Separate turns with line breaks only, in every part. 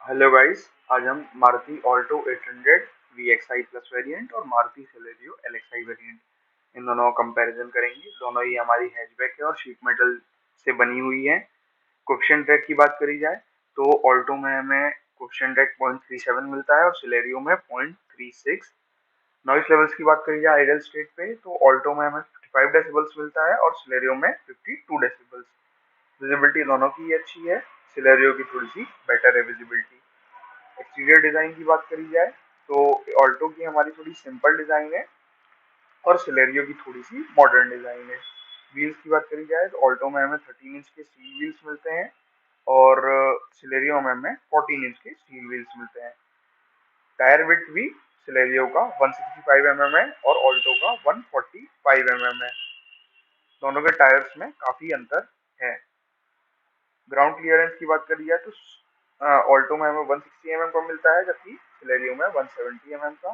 Hello guys. आज हम Maruti Alto 800 VXI plus variant और मारुति सेलेरियो LXI वेरिएंट इन दोनों का कंपैरिजन करेंगे। दोनों ही हमारी हैचबैक है और शीट मेटल से बनी हुई है। कोफिशिएंट ड्रैग की बात करी जाए तो ऑल्टो में हमें कोफिशिएंट ड्रैग 0.37 मिलता है और सिलेरियो में 0.36। नॉइस लेवल्स की बात करी जाए आइडल स्टेट पे तो ऑल्टो में हमें 55 डेसिबल्स मिलता है और सिलेरियो में 52 डेसिबल्स। विजिबिलिटी दोनों की अच्छी है, सिलेरियो की थोड़ी सी बेटर है विजिबिलिटी। एक्सटीरियर डिजाइन की बात करी जाए तो ऑल्टो की हमारी थोड़ी सिंपल डिजाइन है और सिलेरियो की थोड़ी सी मॉडर्न डिजाइन है। व्हील्स की बात करी जाए तो ऑल्टो में हमें 13 इंच के स्टील व्हील्स मिलते हैं और सिलेरियो में हमें 14 इंच के स्टील व्हील्स मिलते हैं। टायर विड्थ भी सिलेरियो का 165 mm है और ऑल्टो का 145 mm है। दोनों के टायर्स में काफी अंतर है। ग्राउंड क्लियरेंस की बात करी जाए तो ऑल्टो में हमें 160 mm का मिलता है जबकि सिलेरियो में 170 mm का।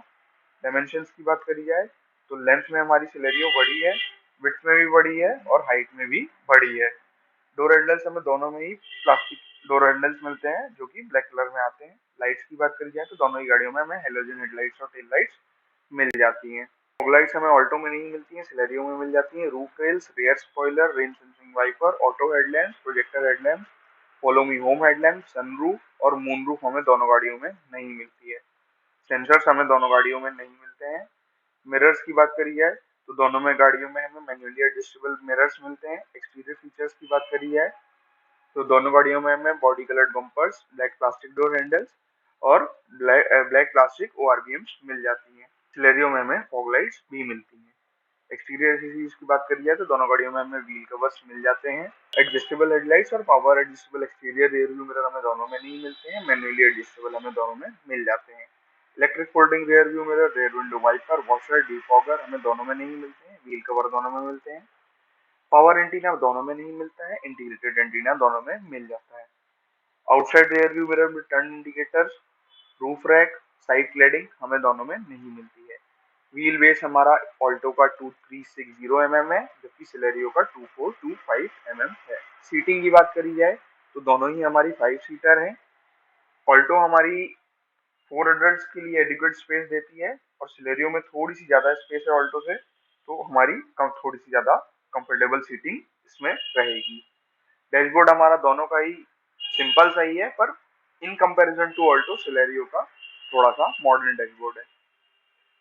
डायमेंशंस की बात करी जाए तो लेंथ में हमारी सिलेरियो बड़ी है, विड्थ में भी बड़ी है और हाइट में भी बड़ी है। डोर हैंडल्स हमें दोनों में ही प्लास्टिक डोर हैंडल्स मिलते हैं जो कि ब्लैक कलर में आते हैं। लाइट्स की बात करी जाए तो दोनों ही गाड़ियों में हमें हेलोजन हेडलाइट्स और टेल लाइट्स मिल जाती हैं। फॉग लाइट्स हमें ऑल्टो में नहीं मिलती हैं, सिलेरियो में मिल जाती हैं। Roof rails, rear spoiler, rain sensing wiper, auto headlamps, projector headlamps, follow me home headlamp, sunroof और मूनरूफ हमें दोनों गाड़ियों में नहीं मिलती है। सेंसर्स हमें दोनों गाड़ियों में नहीं मिलते हैं। मिरर्स की बात करी जाए तो दोनों में गाड़ियों में हमें मैन्युअली एडजस्टेबल मिरर्स मिलते हैं। एक्सटीरियर फीचर्स की बात करी जाए तो दोनों गाड़ियों में हमें body coloured bumpers, black plastic door handles और ब्लैक प्लास्टिक ORBMs मिल जाती हैं। सिलेरियो में हमें फॉग लाइट्स भी मिलती हैं। एक्सटीरियर एक्सेसरीज की बात करी जाए तो दोनों गाड़ियों में हमें व्हील कवर्स मिल जाते हैं। एडजस्टेबल हेडलाइट्स और power adjustable exterior rear view mirror हमें दोनों में नहीं मिलते हैं। मैन्युअली एडजस्टेबल हमें दोनों में मिल जाते हैं। Electric folding rear view mirror, rear window wiper, washer, defogger हमें दोनों में नहीं मिलते हैं। व्हील कवर दोनों में मिलते हैं। पावर एंटीना दोनों में नहीं मिलता है। इंटीग्रेटेड एंटीना दोनों में मिल जाता है। आउटसाइड रियर व्यू मिरर में turn indicators, roof rack, side cladding हमें दोनों में नहीं मिलती है। व्हील बेस हमारा ऑल्टो का 2360 mm है जबकि सिलेरियो का 2425 mm है। सीटिंग की बात करी जाए तो दोनों ही हमारी 5 सीटर हैं। ऑल्टो हमारी 4 एडल्ट्स के लिए एडिक्वेट स्पेस देती है और सिलेरियो में थोड़ी सी ज्यादा स्पेस है ऑल्टो से, तो हमारी थोड़ी सी ज्यादा कंफर्टेबल सीटिंग इसमें रहेगी। डैशबोर्ड हमारा दोनों का ही सिंपल सा ही है पर in comparison to Alto Celerio का थोड़ा सा मॉडर्न डैशबोर्ड है।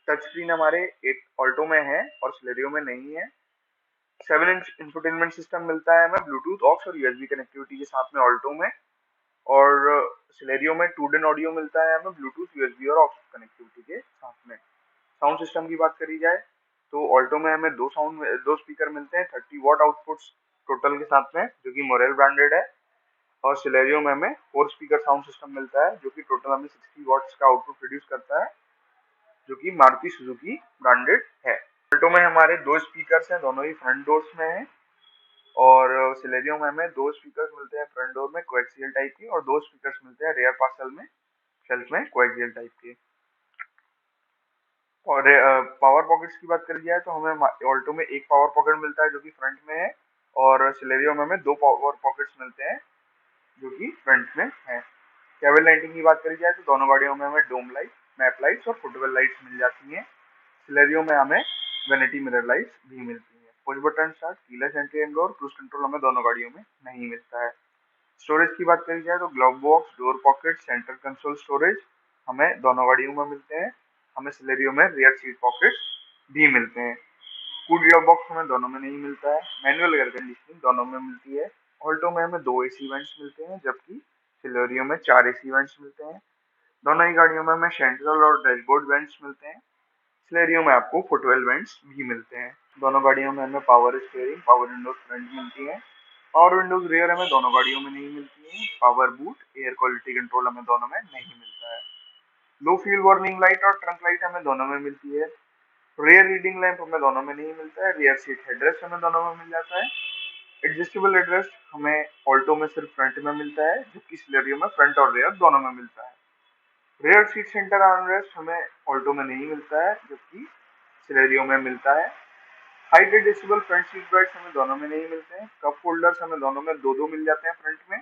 टच स्क्रीन हमारे एक ऑल्टो में है और सिलेरियो में नहीं है। 7 इंच इंफोटेनमेंट सिस्टम मिलता है हमें ब्लूटूथ, ऑक्स और USB कनेक्टिविटी के साथ में ऑल्टो में। और सिलेरियो में 2 DIN ऑडियो मिलता है हमें ब्लूटूथ, USB और ऑक्स कनेक्टिविटी के साथ में। साउंड सिस्टम की बात करी जाए तो ऑल्टो में हमें दो स्पीकर मिलते हैं 30 वॉट आउटपुट्स टोटल के साथ में जो कि मोरेल ब्रांडेड है। और सिलेरियो में हमें 4 स्पीकर साउंड सिस्टम मिलता है जो कि टोटल हमें 60 वॉट्स का आउटपुट प्रोड्यूस करता है जो कि मारुति सुजुकी ब्रांडेड है। ऑल्टो में हमारे 2 स्पीकर्स हैं, दोनों ही फ्रंट डोर्स में हैं। और सिलेरियो में हमें 2 स्पीकर्स मिलते हैं फ्रंट डोर में कोएक्सियल टाइप के और 2 स्पीकर्स मिलते हैं रेयर पार्सल में शेल्फ में कोएक्सियल टाइप के। और पावर पॉकेट्स की बात करी जाए तो हमें ऑल्टो में एक पावर पॉकेट मिलता है जो कि फ्रंट में है और सिलेरियो में हमें 2 पावर पॉकेट्स मिलते हैं जो कि फ्रंट में है। केबल लाइटिंग की बात करी जाए तो दोनों गाड़ियों में हमें डोम लाइट, मैप लाइट्स और फुटवेल लाइट्स मिल जाती हैं। सिलेरियो में हमें वेनिटी मिरर लाइट्स भी मिलती हैं। Push button start, keyless entry and door, cruise control हमें दोनों गाड़ियों में नहीं मिलता है। स्टोरेज की बात करी जाए तो glove box, door pocket, centre console storage हमें दोनों गाड़ियों में मिलते हैं। हमें सिलेरियो में रियर सीट पॉकेट भी मिलते हैं। कूल ग्लव बॉक्स हमें दोनों में नहीं मिलता है। मैनुअल एयर कंडीशनिंग दोनों में मिलती है। ऑल्टो में हमें 2 AC वेंट्स मिलते हैं जबकि सिलेरियो में 4 AC वेंट्स मिलते हैं। दोनों ही गाड़ियों में हमें सेंट्रल और डैशबोर्ड वेंट्स मिलते हैं। सिलेरियो में आपको फुटवेल वेंट्स भी मिलते हैं। दोनों गाड़ियों में हमें power steering, power Windows front मिलती है। पावर विंडोज रियर हमें दोनों गाड़ियों में नहीं मिलती है। Power boot, air quality control हमें दोनों में नहीं मिलता है। लो फ्यूल वार्निंग लाइट और ट्रंक लाइट हमें दोनों में मिलती है। रियर रीडिंग लैंप हमें दोनों में नहीं मिलता है। रियर सीट हेडरेस्ट हमें दोनों में मिल जाता है। एडजस्टेबल हेडरेस्ट हमें ऑल्टो में सिर्फ फ्रंट में मिलता है जबकि सिलेरियो में फ्रंट और रियर दोनों में मिलता है। रियर सीट सेंटर आर्मरेस्ट हमें ऑल्टो में नहीं मिलता है जबकि सिलेरियो में मिलता है। Height adjustable front seat belt हमें दोनों में नहीं मिलते हैं। कप होल्डर्स हमें दोनों में दो दो मिल जाते हैं फ्रंट में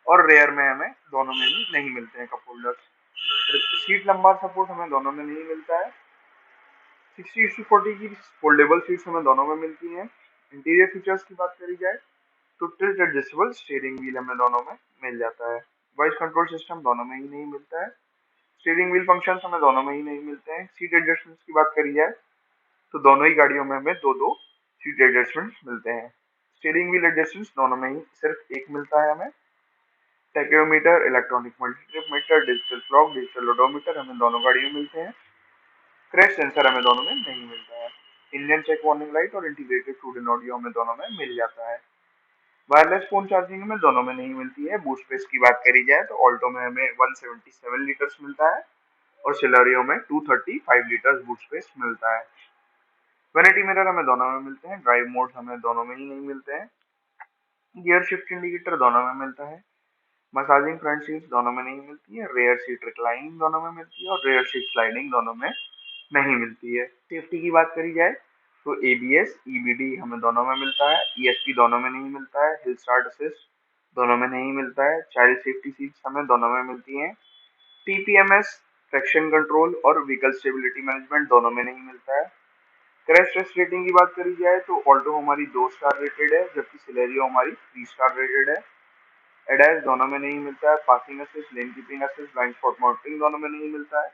और रेयर में हमें दोनों में ही नहीं मिलते हैं cup holders. Seat lumbar support हमें दोनों में नहीं मिलता है। 60:40 की फोल्डेबल सीट्स हमें दोनों में मिलती हैं। इंटीरियर फीचर्स की बात करी जाए तो टिल्ट एडजस्टेबल स्टीयरिंग व्हील हमें दोनों में मिल जाता है। वॉइस कंट्रोल सिस्टम दोनों में ही नहीं मिलता है। स्टीयरिंग व्हील फंक्शंस हमें दोनों में ही नहीं मिलते हैं। सीट एडजस्टमेंट्स की बात करी जाए तो दोनों ही गाड़ियों में हमें दो दो सीट एडजस्टमेंट्स मिलते हैं। स्टीयरिंग व्हील एडजस्टमेंट्स दोनों में ही सिर्फ एक मिलता है हमें। Tachometer, electronic multi trip meter, digital clock, digital odometer हमें दोनों गाड़ियों में मिलते हैं। क्रैश सेंसर हमें दोनों में नहीं मिलता है। इंजन चेक वार्निंग लाइट और इंटीग्रेटेड फूड एंड ऑडियो हमें दोनों में मिल जाता है। वायरलेस फोन चार्जिंग में दोनों में नहीं मिलती है। बूट स्पेस की बात करी जाए तो ऑल्टो में हमें 177 लीटर्स मिलता है और सिलेरियो में 235 लीटर्स बूट स्पेस मिलता है। वैनिटी मिरर हमें दोनों में मिलते हैं। ड्राइव मोड हमें दोनों में ही नहीं मिलते हैं। गियर शिफ्ट इंडिकेटर दोनों में मिलता है। मसाजिंग फ्रंट सीट दोनों में नहीं मिलती है। रेयर सीट रिक्लाइनिंग दोनों में मिलती है और रेयर सीट स्लाइडिंग दोनों में नहीं मिलती है। सेफ्टी की बात करी जाए तो एबीएस, ईबीडी हमें दोनों में मिलता है। ईएसपी दोनों में नहीं मिलता है। हिल स्टार्ट असिस्ट दोनों में नहीं मिलता है। चाइल्ड सेफ्टी सीट्स हमें दोनों में मिलती हैं। टीपीएमएस, ट्रैक्शन कंट्रोल और व्हीकल स्टेबिलिटी मैनेजमेंट दोनों में नहीं मिलता है। क्रैश टेस्ट रेटिंग की बात करी जाए तो ऑल्टो हमारी 2 स्टार रेटेड है जबकि सिलेरियो हमारी 3 स्टार रेटेड है। एडैस दोनों में नहीं मिलता है। Parking assist, lane keeping assist, blind spot monitoring दोनों में नहीं मिलता है।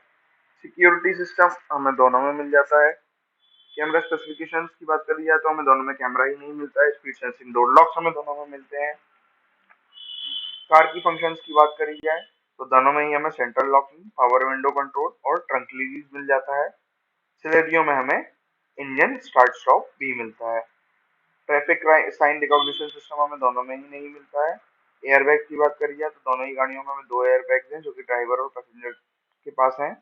सिक्योरिटी सिस्टम हमें दोनों में मिल जाता है। कैमरा स्पेसिफिकेशंस की बात करी जाए तो हमें दोनों में कैमरा ही नहीं मिलता है। स्पीड सेंसिंग डोर लॉक्स हमें दोनों में मिलते हैं। कार की फंक्शंस की बात करी जाए तो दोनों में ही हमें central locking, power window control और ट्रंक रिलीज मिल जाता है। सिलेरियो में हमें इंजन स्टार्ट स्टॉप भी मिलता है। ट्रैफिक साइन रिकॉग्निशन सिस्टम हमें दोनों में ही नहीं मिलता है। एयरबैग की बात करी जाए तो दोनों ही गाड़ियों में हमें 2 एयरबैग्स हैं जो कि ड्राइवर और पैसेंजर के पास हैं।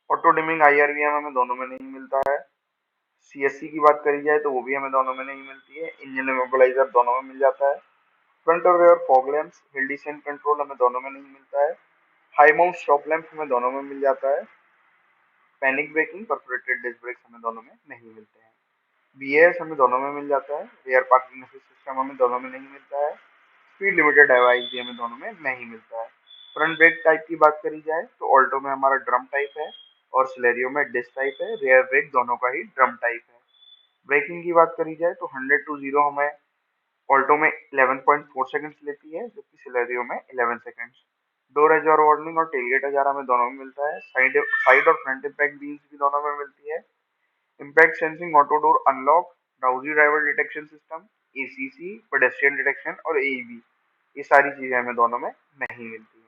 ऑटो डिमिंग आईआरवीएम हमें दोनों में नहीं मिलता है। सीएससी की बात करी जाए तो वो भी हमें दोनों में नहीं मिलती है। इंजन इमोबिलाइजर दोनों में मिल जाता है। फ्रंट और rear fog lamps, hill descent control हमें दोनों में नहीं मिलता है। हाई माउंट स्टॉप लैंप हमें दोनों में मिल जाता है। Panic braking, perforated disc brakes हमें दोनों में नहीं मिलते हैं। बीएस हमें दोनों में मिल जाता है। रियर पार्किंग असिस्ट सिस्टम हमें दोनों में नहीं मिलता है। स्पीड लिमिटेड डिवाइस भी हमें दोनों में नहीं मिलता है। फ्रंट ब्रेक टाइप की बात करी जाए तो ऑल्टो में हमारा ड्रम टाइप है और सिलेरियो में डिस्क टाइप है। रियर ब्रेक दोनों का ही ड्रम टाइप है। ब्रेकिंग की बात करी जाए तो 100 टू 0 हमें ऑल्टो में 11.4 सेकंड्स लेती है जबकि सिलेरियो में 11 सेकंड्स। डोर अजार वार्निंग और टेलगेट अजार हमें दोनों में मिलता है। साइड और फ्रंट इम्पैक्ट बीम्स भी दोनों में मिलती है। Impact sensing, auto door unlock, drowsy driver detection system, ACC, pedestrian detection और एईबी, ये सारी चीजें हमें दोनों में नहीं मिलती है।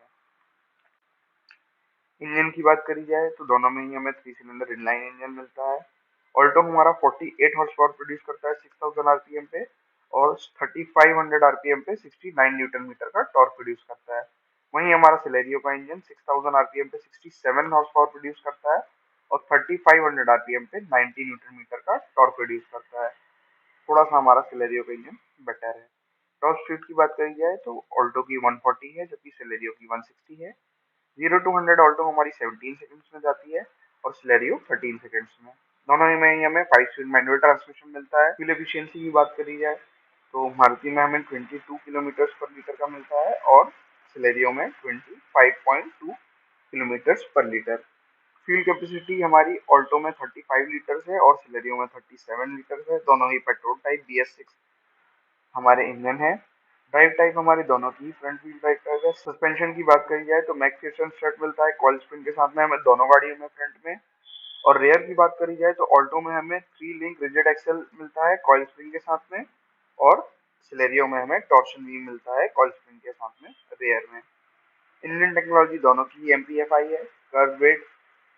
इंजन की बात करी जाए तो दोनों में ही हमें 3 सिलेंडर इनलाइन इंजन मिलता है। ऑल्टो हमारा 48 हॉर्स पावर प्रोड्यूस करता है 6000 आरपीएम पे और 3500 आरपीएम पे 69 न्यूटन मीटर का टॉर्क प्रोड्यूस करता है। वहीं हमारा सिलेरियो का इंजन 6000 आरपीएम पे 67 हॉर्स पावर प्रोड्यूस करता है और 3500 आरपीएम पे 90 न्यूटन मीटर का टॉर्क प्रोड्यूस करता है। थोड़ा सा हमारा सिलेरियो का इंजन बेटर है। टॉप स्पीड की बात करी जाए तो ऑल्टो की 140 है जबकि सिलेरियो की 160 है। 0 to 100 ऑल्टो हमारी 17 सेकंड्स में जाती है और सिलेरियो 13 सेकंड्स में। दोनों ही में ही हमें 5 स्पीड मैनुअल ट्रांसमिशन मिलता है। फ्यूल एफिशिएंसी की बात करी जाए तो मारुति में हमें 22 किलोमीटर पर लीटर का मिलता है और सिलेरियो में 25.2 किलोमीटर पर लीटर। फ्यूल कैपेसिटी हमारी ऑल्टो में 35 लीटर्स है और सिलेरियो में 37 लीटर्स है। दोनों ही पेट्रोल टाइप BS6 हमारे इंजन है। ड्राइव टाइप हमारे दोनों की फ्रंट व्हील ड्राइव टाइप है। सस्पेंशन की बात करी जाए तो मैक्फिसन स्ट्रट मिलता है कॉइल स्प्रिंग के साथ में हमें दोनों गाड़ियों में फ्रंट में। और रेयर की बात करी जाए तो ऑल्टो में हमें 3 लिंक रिजिड एक्सल मिलता है कॉइल स्प्रिंग के साथ में और सिलेरियो में हमें टॉर्शन व्हील मिलता है कॉइल स्प्रिंग के साथ में रेयर में। इंजन टेक्नोलॉजी दोनों की MPFI है। कर्व वेट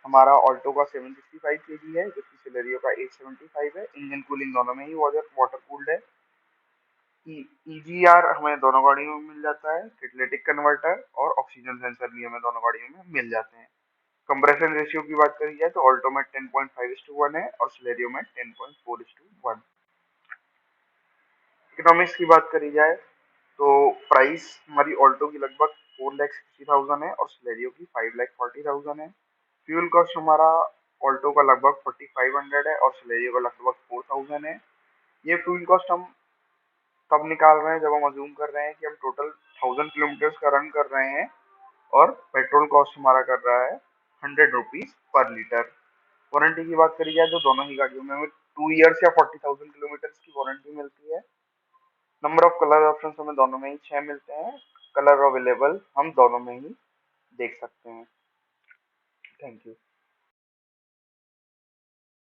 हमारा ऑल्टो का 765 kg है जबकि सिलेरियो का 875 है। इंजन कूलिंग दोनों में ही वाटर कूल्ड है। EGR हमें दोनों गाड़ियों में मिल जाता है। कैटालिटिक कन्वर्टर और ऑक्सीजन सेंसर भी हमें दोनों गाड़ियों में मिल जाते हैं। कंप्रेशन रेशियो की बात करी जाए तो ऑल्टो में 10.5:1 है और सिलेरियो में 10.4:1। इकोनॉमिक्स की बात करी जाए तो प्राइस हमारी ऑल्टो की लगभग 4,60,000 है और सिलेरियो की 5,40,000 है। फ्यूल कॉस्ट हमारा ऑल्टो का लगभग 4,500 है और सिलेरियो का लगभग 4,000 है। ये फ्यूल कॉस्ट हम तब निकाल रहे हैं जब हम अज्यूम कर रहे हैं कि हम टोटल 1000 किलोमीटर का रन कर रहे हैं और पेट्रोल कॉस्ट हमारा कर रहा है 100 रुपीज पर लीटर। वारंटी की बात करी जाए तो दोनों ही गाड़ियों में हमें 2 ईयर्स या 40,000 किलोमीटर की वारंटी मिलती है। नंबर ऑफ कलर ऑप्शन हमें दोनों में ही 6 मिलते हैं। कलर अवेलेबल हम दोनों में ही देख सकते हैं। Thank you.